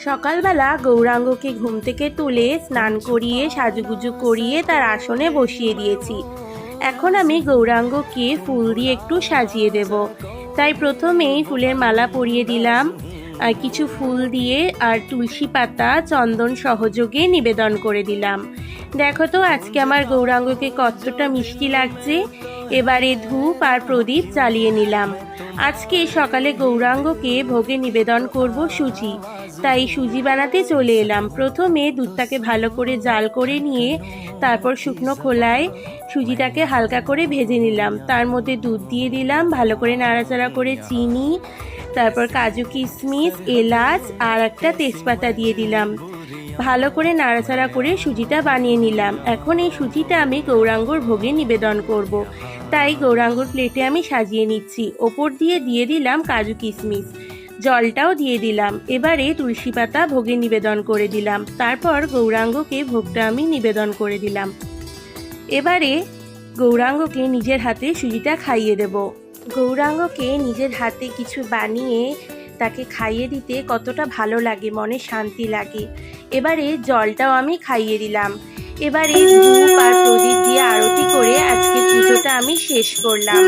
সকালবেলা গৌরাঙ্গকে ঘুম থেকে তুলে স্নান করিয়ে সাজুগুজু করিয়ে তার আসনে বসিয়ে দিয়েছি। এখন আমি গৌরাঙ্গকে ফুল দিয়ে একটু সাজিয়ে দেব। তাই প্রথমেই ফুলের মালা পরিয়ে দিলাম, আর কিছু ফুল দিয়ে আর তুলসী পাতা চন্দন সহযোগে নিবেদন করে দিলাম। দেখো তো আজকে আমার গৌরাঙ্গকে কতটা মিষ্টি লাগছে। এবারে ধূপ আর প্রদীপ জ্বালিয়ে নিলাম। আজকে সকালে গৌরাঙ্গকে ভোগে নিবেদন করব সুজি, তাই সুজি বানাতে চলে এলাম। প্রথমে দুধটাকে ভালো করে জাল করে নিয়ে তারপর শুকনো খোলায় সুজিটাকে হালকা করে ভেজে নিলাম। তার মধ্যে দুধ দিয়ে দিলাম, ভালো করে নাড়াচাড়া করে চিনি, তারপর কাজু কিশমিশ এলাচ আর একটা তেজপাতা দিয়ে দিলাম। ভালো করে নাড়াচাড়া করে সুজিটা বানিয়ে নিলাম। এখন এই সুজিটা আমি গৌরাঙ্গর ভোগে নিবেদন করব। তাই গৌরাঙ্গর প্লেটে আমি সাজিয়ে নিচ্ছি। ওপর দিয়ে দিয়ে দিলাম কাজু কিশমিশ, জলটাও দিয়ে দিলাম। এবারে তুলসী পাতা ভোগে নিবেদন করে দিলাম। তারপর গৌরাঙ্গকে ভোগটা আমি নিবেদন করে দিলাম। এবারে গৌরাঙ্গকে নিজের হাতে সুজিটা খাইয়ে দেব। গৌরাঙ্গকে নিজের হাতে কিছু বানিয়ে তাকে খাইয়ে দিতে কতটা ভালো লাগে, মনে শান্তি লাগে। এবারে জলটাও আমি খাইয়ে দিলাম। এবারে ধূপ আর প্রদীপ দিয়ে আরতি করে আজকে পুজোটা আমি শেষ করলাম।